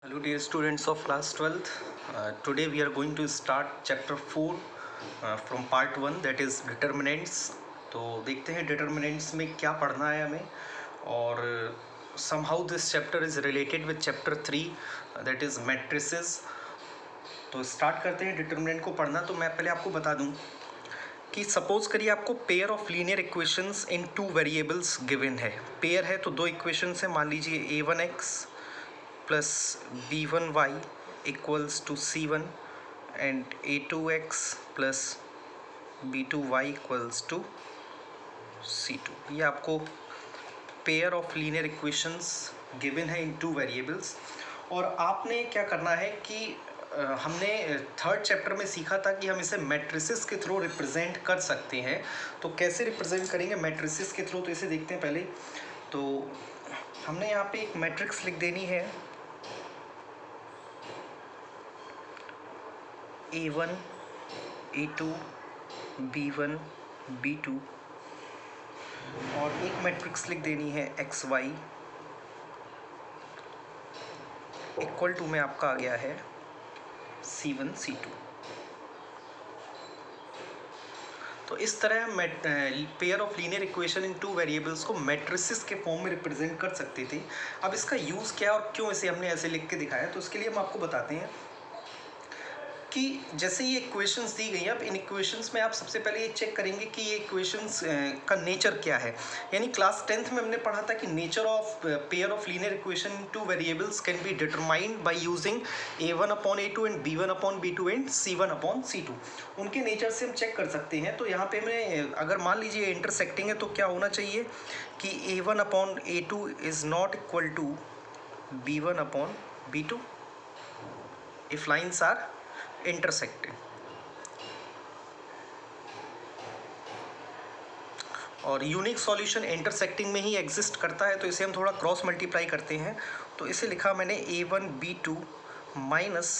Hello dear students of class 12th. Today we are going to start chapter 4 from part 1, that is determinants. तो देखते हैं determinants में क्या पढ़ना है हमें, और somehow this chapter is related with chapter 3, that is matrices. तो स्टार्ट करते हैं determinant को पढ़ना। तो मैं पहले आपको बता दूं कि सपोज करिए आपको pair of linear equations in two variables given है। पेयर है तो दो इक्वेशंस है, मान लीजिए a1x plus b1y equals to c1 and a2x plus b2y equals to c2। ये आपको pair of linear equations given है इन टू वेरिएबल्स। और आपने क्या करना है कि हमने थर्ड चैप्टर में सीखा था कि हम इसे मैट्रिसेस के थ्रू रिप्रेजेंट कर सकते हैं। तो कैसे रिप्रेजेंट करेंगे मैट्रिसेस के थ्रू, तो इसे देखते हैं पहले। तो हमने यहाँ पे एक मैट्रिक्स लिख देनी है A1 A2 B1 B2, और एक मैट्रिक्स लिख देनी है XY इक्वल टू में आपका आ गया है C1 C2। तो इस तरह हम pair of linear equation in two variables को मैट्रिसेस के फॉर्म में रिप्रेजेंट कर सकते थे। अब इसका यूज़ क्या और क्यों इसे हमने ऐसे लिख के दिखाया, तो उसके लिए हम आपको बताते हैं कि जैसे ये इक्वेशंस दी गई हैं, अब इन इक्वेशंस में आप सबसे पहले ये चेक करेंगे कि ये इक्वेशंस का नेचर क्या है। यानी क्लास 10th में हमने पढ़ा था कि nature of pair of linear equation in two variables can be determined by using a1/a2 and b1/b2 and c1/c2। उनके नेचर से हम चेक कर सकते हैं। तो यहाँ पे हमें अगर मान लीजिए इंटरसेक्टिंग है तो क्या होना चाहिए कि a1/a2 is not equal to b1/b2 if lines are intersected. और यूनिक सॉल्यूशन इंटरसेक्टिंग में ही एग्जिस्ट करता है, तो इसे हम थोड़ा क्रॉस मल्टीप्लाई करते हैं। तो इसे लिखा मैंने a1b2 minus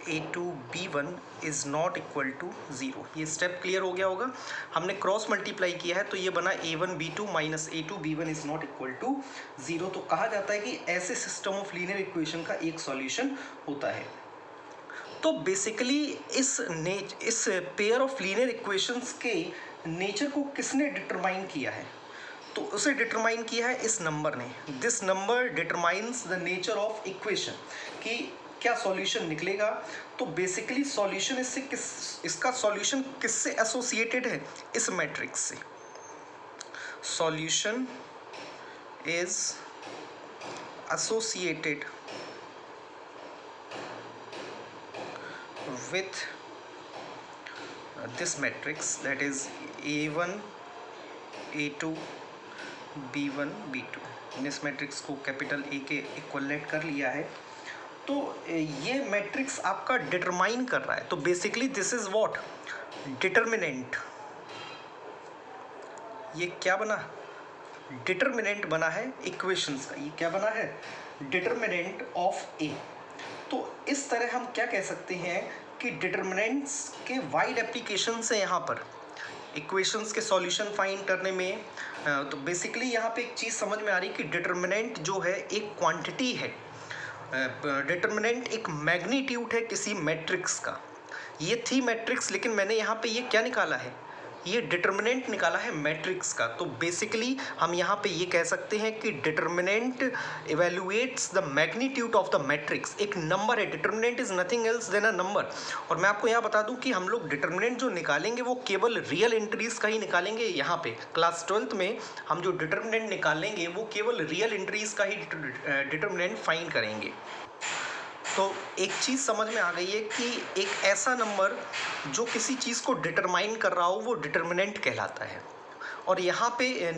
a2b1 is not equal to 0। ये स्टेप क्लियर हो गया होगा। हमने क्रॉस मल्टीप्लाई किया है तो ये बना a1b2 minus a2b1 is not equal to 0। तो कहा जाता है कि ऐसे सिस्टम ऑफ लीनियर इक्वेशन का एक सॉल्यूशन होता है। तो बेसिकली इस पेयर ऑफ लीनियर इक्वेशंस के नेचर को किसने डिटरमाइन किया है, तो उसे डिटरमाइन किया है इस नंबर ने। This number determines the nature of equation, कि क्या सॉल्यूशन निकलेगा। तो बेसिकली सॉल्यूशन इसका सॉल्यूशन किससे एसोसिएटेड है, इस मैट्रिक्स से। Solution is associated with this matrix, that is a1 a2 b1 b2। इस मैट्रिक्स को कैपिटल A के इक्वलेट कर लिया है। तो ये मैट्रिक्स आपका डिटरमाइन कर रहा है। तो basically this is what, determinant. ये क्या बना, डिटरमिनेंट बना है इक्वेशंस का। ये क्या बना है, डिटरमिनेंट ऑफ ए। तो इस तरह हम क्या कह सकते हैं कि डिटरमिनेंट्स के वाइड एप्लीकेशन है यहाँ पर इक्वेशंस के सॉल्यूशन फाइंड करने में। तो बेसिकली यहाँ पे एक चीज़ समझ में आ रही कि डिटरमिनेंट जो है एक क्वांटिटी है, डिटरमिनेंट एक मैग्नीट्यूड है किसी मैट्रिक्स का। ये थी मैट्रिक्स, लेकिन मैंने यहाँ पे ये क्या निकाला है, ये डिटरमिनेंट निकाला है मैट्रिक्स का। तो बेसिकली हम यहाँ पे ये कह सकते हैं कि determinant evaluates the magnitude of the matrix. एक नंबर है, determinant is nothing else than a number. और मैं आपको यहाँ बता दूं कि हम लोग डिटरमिनेंट जो निकालेंगे वो केवल रियल एंट्रीज का ही निकालेंगे। यहाँ पे क्लास 12th में हम जो डिटरमिनेंट निकालेंगे वो केवल रियल एंट्रीज का ही डिटरमिनेंट फाइंड करेंगे। तो एक चीज़ समझ में आ गई है कि एक ऐसा नंबर जो किसी चीज़ को डिटरमाइन कर रहा हो वो डिटरमिनेंट कहलाता है। और यहाँ पे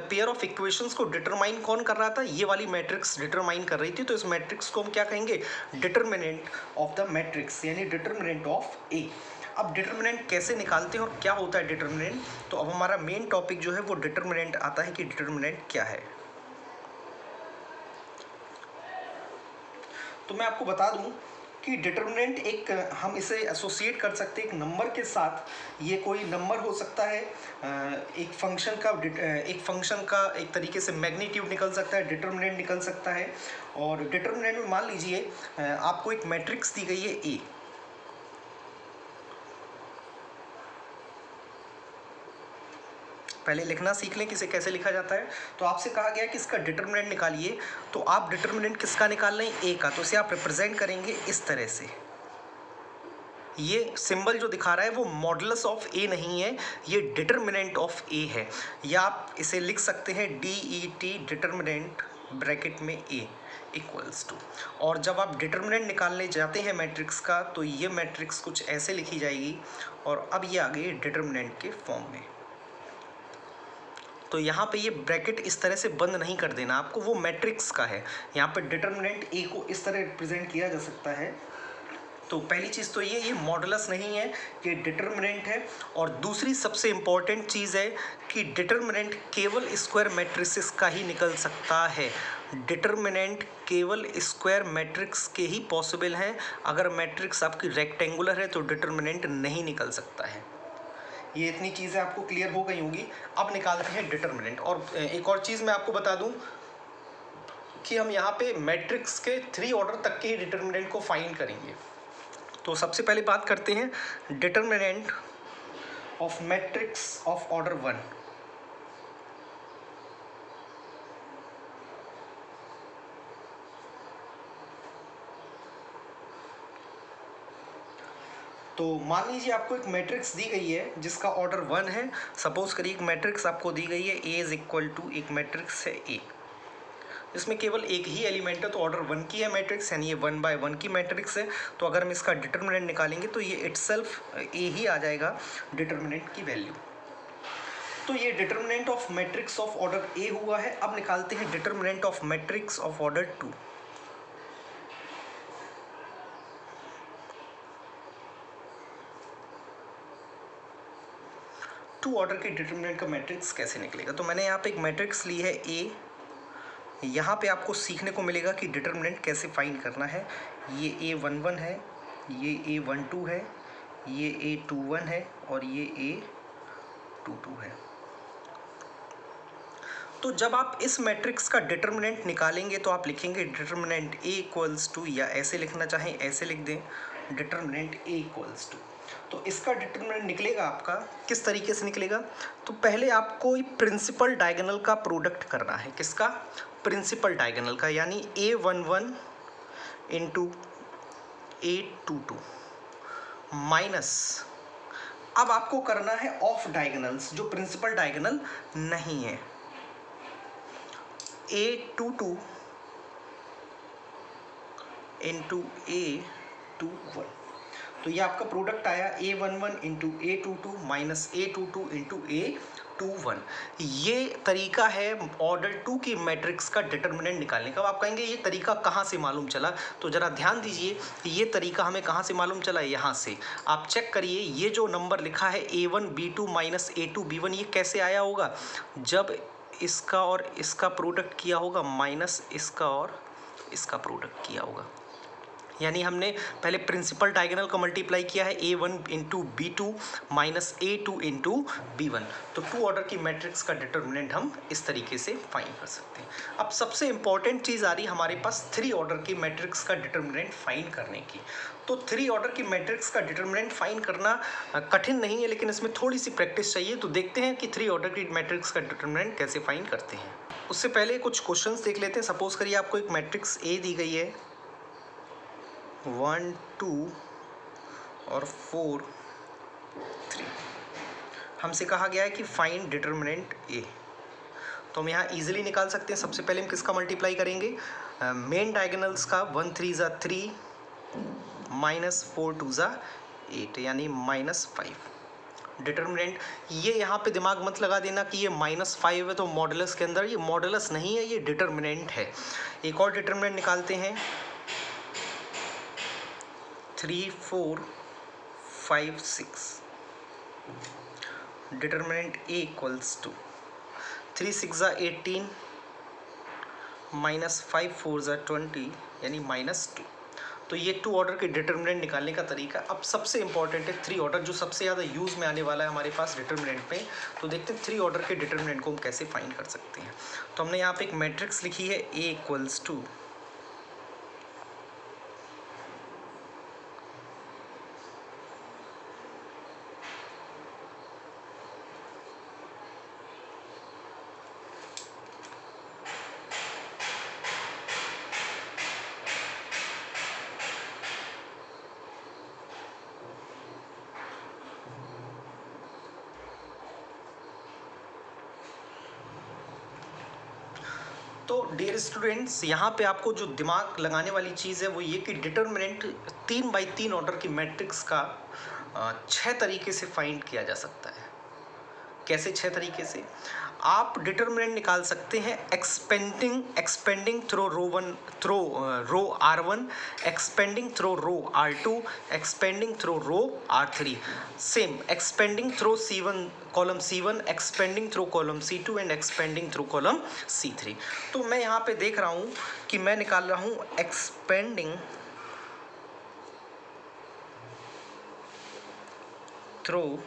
पेयर ऑफ इक्वेशंस को डिटरमाइन कौन कर रहा था, ये वाली मैट्रिक्स डिटरमाइन कर रही थी। तो इस मैट्रिक्स को हम क्या कहेंगे, डिटरमिनेंट ऑफ द मैट्रिक्स, यानी डिटरमिनेंट ऑफ ए। अब डिटरमिनेंट कैसे निकालते हैं और क्या होता है डिटरमिनेंट, तो अब हमारा मेन टॉपिक जो है वो डिटरमिनेंट आता है कि डिटरमिनेंट क्या है। तो मैं आपको बता दूं कि डिटर्मिनेंट एक हम इसे एसोसिएट कर सकते हैं एक नंबर के साथ। ये कोई नंबर हो सकता है, एक फंक्शन का एक तरीके से मैग्नीट्यूड निकल सकता है, डिटर्मिनेंट निकल सकता है। और डिटर्मिनेंट में मान लीजिए आपको एक मैट्रिक्स दी गई है ए, पहले लिखना सीख लें किसे कैसे लिखा जाता है। तो आपसे कहा गया है कि इसका डिटर्मिनेंट निकालिए, तो आप डिटर्मिनेंट किसका निकाल रहे हैं, ए का। तो इसे आप रिप्रेजेंट करेंगे इस तरह से। ये सिंबल जो दिखा रहा है वो मॉडुलस ऑफ ए नहीं है, ये डिटर्मिनेंट ऑफ ए है। या आप इसे लिख सकते हैं DET डिटर्मिनेंट ब्रैकेट में ए इक्वल्स टू। और जब आप डिटर्मिनेंट निकालने जाते हैं मैट्रिक्स का, तो ये मैट्रिक्स कुछ ऐसे लिखी जाएगी, और अब ये आ गई डिटर्मिनेंट के फॉर्म में। तो यहाँ पे ये ब्रैकेट इस तरह से बंद नहीं कर देना आपको, वो मैट्रिक्स का है। यहाँ पे डिटर्मिनेंट ए को इस तरह रिप्रेजेंट किया जा सकता है। तो पहली चीज़ तो ये मॉडुलस नहीं है, ये डिटर्मिनेंट है। और दूसरी सबसे इम्पॉर्टेंट चीज़ है कि डिटर्मिनेंट केवल स्क्वायर मैट्रिसेस का ही निकल सकता है। डिटर्मिनेंट केवल स्क्वायर मैट्रिक्स के ही पॉसिबल हैं। अगर मैट्रिक्स आपकी रेक्टेंगुलर है तो डिटर्मिनेंट नहीं निकल सकता है। ये इतनी चीज़ें आपको क्लियर हो गई होंगी। अब निकालते हैं डिटर्मिनेंट। और एक और चीज़ मैं आपको बता दूं कि हम यहाँ पे मैट्रिक्स के 3 ऑर्डर तक के ही डिटर्मिनेंट को फाइंड करेंगे। तो सबसे पहले बात करते हैं determinant of matrix of order 1। तो मान लीजिए आपको एक मैट्रिक्स दी गई है जिसका ऑर्डर 1 है। सपोज करिए एक मैट्रिक्स आपको दी गई है A इज इक्वल टू, एक मैट्रिक्स है A, इसमें केवल एक ही एलिमेंट है, तो ऑर्डर 1 की है मैट्रिक्स, यानी ये 1 by 1 की मैट्रिक्स है। तो अगर हम इसका डिटर्मिनेंट निकालेंगे तो ये इटसेल्फ A ही आ जाएगा डिटर्मिनेंट की वैल्यू। तो ये determinant of matrix of order A हुआ है। अब निकालते हैं determinant of matrix of order 2। Two order के डिटर्मिनेंट का मैट्रिक्स कैसे निकलेगा। तो मैंने यहाँ पे एक मैट्रिक्स ली है A। यहाँ पे आपको सीखने को मिलेगा कि डिटर्मिनेंट कैसे फाइंड करना है। ये A11 है, ये A12 है, ये A21 है, और ये A22 है। तो जब आप इस मैट्रिक्स का डिटर्मिनेंट निकालेंगे तो आप लिखेंगे डिटर्मिनेंट A इक्वल्स टू, या ऐसे लिखना चाहें ऐसे लिख दें, डिटर्मिनेंट A इक्वल्स टू। तो इसका डिटर्मिनेंट निकलेगा आपका किस तरीके से निकलेगा। तो पहले आपको प्रिंसिपल डायगोनल का प्रोडक्ट करना है। किसका, प्रिंसिपल डायगोनल का, यानी A11 इंटू A22 माइनस, अब आपको करना है ऑफ डायगोनल्स जो प्रिंसिपल डायगोनल नहीं है, A22 इंटू A21। तो ये आपका प्रोडक्ट आया A11 into A22 minus A22 into A21। ये तरीका है ऑर्डर 2 की मैट्रिक्स का डिटर्मिनेंट निकालने का। अब आप कहेंगे ये तरीका कहाँ से मालूम चला, तो ज़रा ध्यान दीजिए ये तरीका हमें कहाँ से मालूम चला, यहाँ से। आप चेक करिए ये जो नंबर लिखा है A1B2 माइनस A2B1, ये कैसे आया होगा, जब इसका और इसका प्रोडक्ट किया होगा माइनस इसका और इसका प्रोडक्ट किया होगा। यानी हमने पहले प्रिंसिपल डायगोनल का मल्टीप्लाई किया है A1 into B2 minus A2 into B1। तो 2 ऑर्डर की मैट्रिक्स का डिटर्मिनेंट हम इस तरीके से फाइंड कर सकते हैं। अब सबसे इंपॉर्टेंट चीज़ आ रही है हमारे पास 3 ऑर्डर की मैट्रिक्स का डिटर्मिनेंट फाइंड करने की। तो 3 ऑर्डर की मैट्रिक्स का डिटर्मिनेंट फाइंड करना कठिन नहीं है, लेकिन इसमें थोड़ी सी प्रैक्टिस चाहिए। तो देखते हैं कि 3 ऑर्डर की मैट्रिक्स का डिटर्मिनेंट कैसे फाइंड करते हैं। उससे पहले कुछ क्वेश्चंस देख लेते हैं। सपोज करिए आपको एक मैट्रिक्स A दी गई है, 1 2 और 4 3। हमसे कहा गया है कि फाइंड डिटर्मिनेंट A। तो हम यहाँ इजीली निकाल सकते हैं। सबसे पहले हम किसका मल्टीप्लाई करेंगे, मेन डायगोनल्स का। 1 3 ज़ा 3 माइनस 4 2 ज़ा 8, यानी -5। डिटर्मिनेंट ये यहाँ पे दिमाग मत लगा देना कि ये -5 है तो मॉडुलस के अंदर, ये मॉडुलस नहीं है, ये डिटर्मिनेंट है। एक और डिटर्मिनेंट निकालते हैं, 3 4 5 6। डिटर्मिनेंट A इक्वल्स टू 3 6 ज़ा 18 माइनस 5 4 ज़ा 20, यानी -2। तो ये 2 ऑर्डर के डिटर्मिनेंट निकालने का तरीका। अब सबसे इंपॉर्टेंट है 3 ऑर्डर, जो सबसे ज़्यादा यूज़ में आने वाला है हमारे पास डिटर्मिनेंट में। तो देखते हैं 3 ऑर्डर के डिटर्मिनेंट को हम कैसे फाइंड कर सकते हैं। तो हमने यहाँ पे एक मैट्रिक्स लिखी है A = 2 तो डियर स्टूडेंट्स, यहाँ पे आपको जो दिमाग लगाने वाली चीज़ है वो ये कि डिटर्मिनेंट 3x3 ऑर्डर की मैट्रिक्स का 6 तरीके से फाइंड किया जा सकता है। कैसे 6 तरीके से? आप डिटर्मिनेंट निकाल सकते हैं expanding through row R1, expanding through row R2, expanding through row R3, same expanding through C1 column C1, expanding through column C2 and expanding through column C3। तो मैं यहाँ पे देख रहा हूँ कि मैं निकाल रहा हूँ एक्सपेंडिंग थ्रो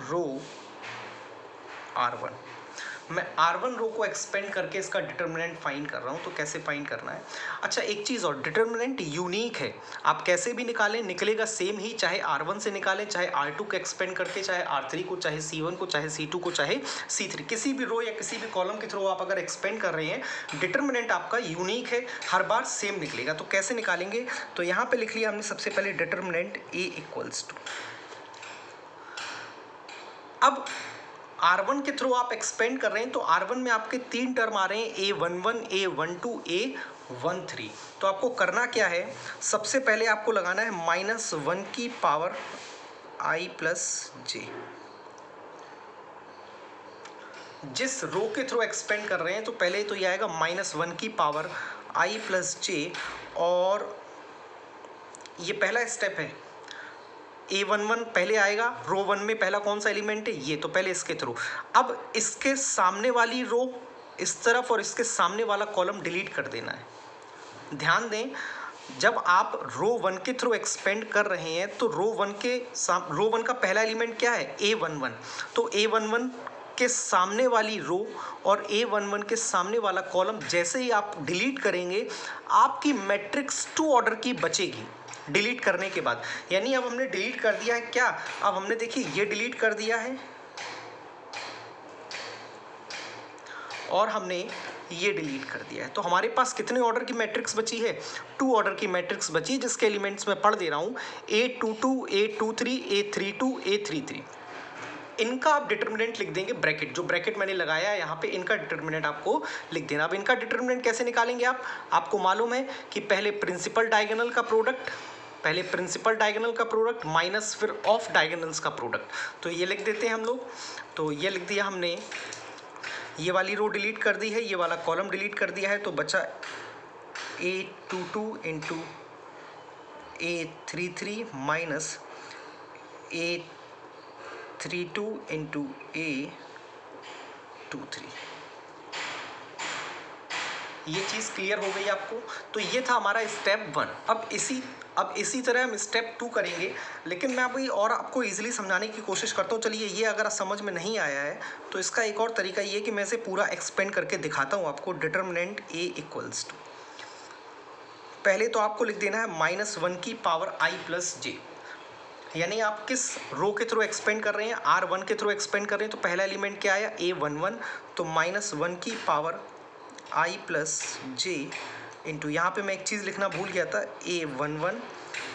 रो R1। मैं R1 रो को एक्सपेंड करके इसका डिटर्मिनेंट फाइंड कर रहा हूँ। तो कैसे फाइंड करना है? अच्छा, एक चीज़ और, डिटर्मिनेंट यूनिक है। आप कैसे भी निकालें निकलेगा सेम ही, चाहे R1 से निकालें, चाहे R2 को एक्सपेंड करके, चाहे R3 को, चाहे C1 को, चाहे C2 को, चाहे C3, किसी भी रो या किसी भी कॉलम के थ्रू आप अगर एक्सपेंड कर रहे हैं, डिटर्मिनेंट आपका यूनिक है, हर बार सेम निकलेगा। तो कैसे निकालेंगे? तो यहाँ पर लिख लिया हमने सबसे पहले डिटर्मिनेंट A = 2। अब R1 के थ्रू आप एक्सपेंड कर रहे हैं, तो R1 में आपके 3 टर्म आ रहे हैं, A11, A12, A13। तो आपको करना क्या है? सबसे पहले आपको लगाना है -1 की पावर I + J। जिस रो के थ्रू एक्सपेंड कर रहे हैं तो पहले तो ये आएगा -1 की पावर I + J, और ये पहला स्टेप है। A11 पहले आएगा, रो 1 में पहला कौन सा एलिमेंट है? ये, तो पहले इसके थ्रू। अब इसके सामने वाली रो इस तरफ और इसके सामने वाला कॉलम डिलीट कर देना है। ध्यान दें, जब आप रो 1 के थ्रू एक्सपेंड कर रहे हैं तो रो 1 का पहला एलिमेंट क्या है? A11। तो A11 के सामने वाली रो और A11 के सामने वाला कॉलम जैसे ही आप डिलीट करेंगे, आपकी मैट्रिक्स 2 ऑर्डर की बचेगी डिलीट करने के बाद। यानी अब हमने डिलीट कर दिया है क्या? अब हमने देखिए ये डिलीट कर दिया है और हमने ये डिलीट कर दिया है। तो हमारे पास कितने ऑर्डर की मैट्रिक्स बची है? 2 ऑर्डर की मैट्रिक्स बची, जिसके एलिमेंट्स मैं पढ़ दे रहा हूँ, A22, A23, A32, A33। इनका आप डिटर्मिनेंट लिख देंगे ब्रैकेट, जो ब्रैकेट मैंने लगाया है यहाँ पे, इनका डिटर्मिनेंट आपको लिख देना। अब इनका डिटर्मिनेंट कैसे निकालेंगे आप? आपको मालूम है कि पहले प्रिंसिपल डायगोनल का प्रोडक्ट माइनस फिर ऑफ डायगोनल्स का प्रोडक्ट। तो ये लिख देते हैं हम लोग। तो ये लिख दिया हमने, ये वाली रो डिलीट कर दी है, ये वाला कॉलम डिलीट कर दिया है, तो बचा A22 into A33 minus A32 into A23। ये चीज़ क्लियर हो गई आपको? तो ये था हमारा स्टेप 1। अब इसी तरह हम स्टेप 2 करेंगे, लेकिन मैं अभी और आपको इजीली समझाने की कोशिश करता हूँ। चलिए, ये अगर समझ में नहीं आया है तो इसका एक और तरीका ये कि मैं इसे पूरा एक्सपेंड करके दिखाता हूँ आपको। Determinant A = 2। पहले तो आपको लिख देना है -1 की पावर I + J। यानी आप किस रो के थ्रू एक्सपेंड कर रहे हैं? R1 के थ्रू एक्सपेंड कर रहे हैं, तो पहला एलिमेंट क्या आया? A11। तो -1 की पावर I + J इंटू, यहाँ पे मैं एक चीज़ लिखना भूल गया था, A11,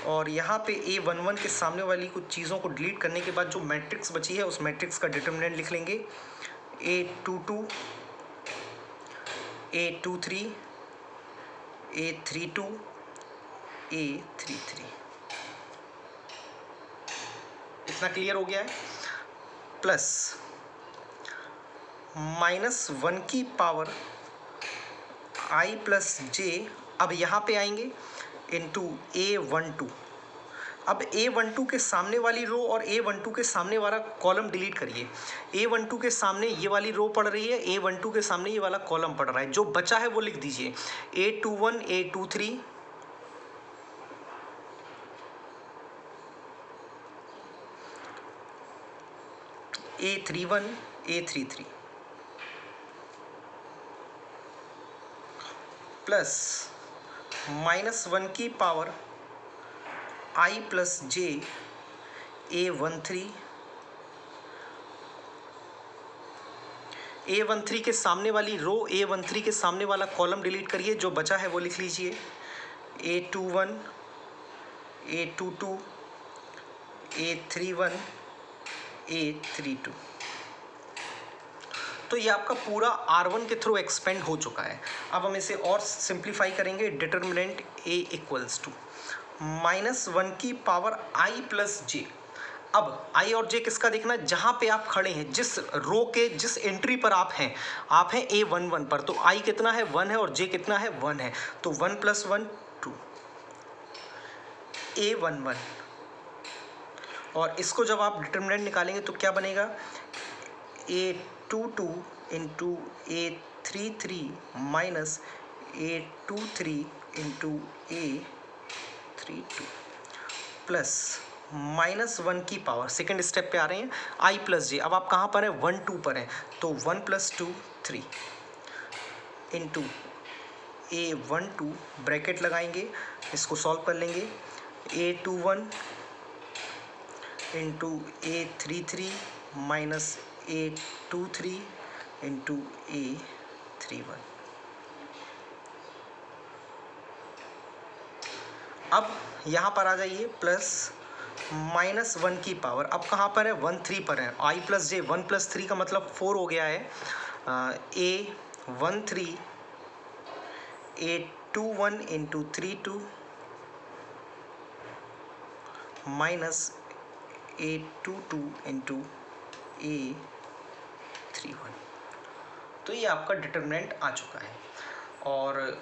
और यहाँ पे A11 के सामने वाली कुछ चीज़ों को डिलीट करने के बाद जो मैट्रिक्स बची है उस मैट्रिक्स का डिटर्मिनेंट लिख लेंगे। A22, A23, A32, A33। इतना क्लियर हो गया है? प्लस -1 की पावर I + J, अब यहाँ पे आएंगे, इंटू A12। अब A12 के सामने वाली रो और A12 के सामने वाला कॉलम डिलीट करिए। A12 के सामने ये वाली रो पड़ रही है, A12 के सामने ये वाला कॉलम पड़ रहा है, जो बचा है वो लिख दीजिए। A21 A23 A31 A33 plus -1 की power I plus J A13 A13 के सामने वाली रो, A13 के सामने वाला कॉलम डिलीट करिए, जो बचा है वो लिख लीजिए। A21 A22 A31 A32। तो ये आपका पूरा R1 के थ्रू एक्सपेंड हो चुका है। अब हम इसे और सिंप्लीफाई करेंगे। डिटर्मिनेंट A इक्वल्स टू -1 की पावर I प्लस J। अब I और J किसका देखना है? जहाँ पे आप खड़े हैं, जिस रो के जिस एंट्री पर आप हैं A11 पर, तो I कितना है? 1 है, और J कितना है? 1 है। तो 1 + 1 2 A11। और इसको जब आप डिटर्मिनेंट निकालेंगे तो क्या बनेगा? A22 into A33 minus A23 into A32 plus -1 की पावर, सेकेंड स्टेप पे आ रहे हैं, I प्लस J। अब आप कहाँ पर हैं? 1 2 पर हैं, तो 1 + 2 3 इंटू A12 ब्रैकेट लगाएंगे, इसको सॉल्व कर लेंगे। A21 into A33 minus A23 into A31। अब यहाँ पर आ जाइए, प्लस -1 की पावर, अब कहाँ पर है? 1 3 पर है। I प्लस J, 1 + 3 का मतलब 4 हो गया है। A13 A21 into 32 minus A22 into A31। तो ये आपका डिटर्मिनेंट आ चुका है। और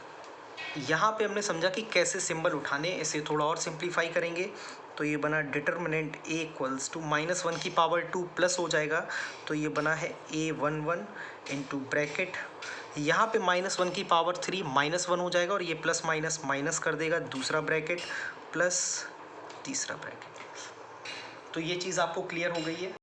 यहाँ पे हमने समझा कि कैसे सिंबल उठाने, इसे थोड़ा और सिंप्लीफाई करेंगे तो ये बना डिटर्मिनेंट A इक्वल्स टू -1 की पावर 2 प्लस हो जाएगा, तो ये बना है A11 इंटू ब्रैकेट, यहाँ पे -1 की पावर 3 -1 हो जाएगा, और ये प्लस माइनस माइनस कर देगा, दूसरा ब्रैकेट प्लस तीसरा ब्रैकेट। तो ये चीज़ आपको क्लियर हो गई है।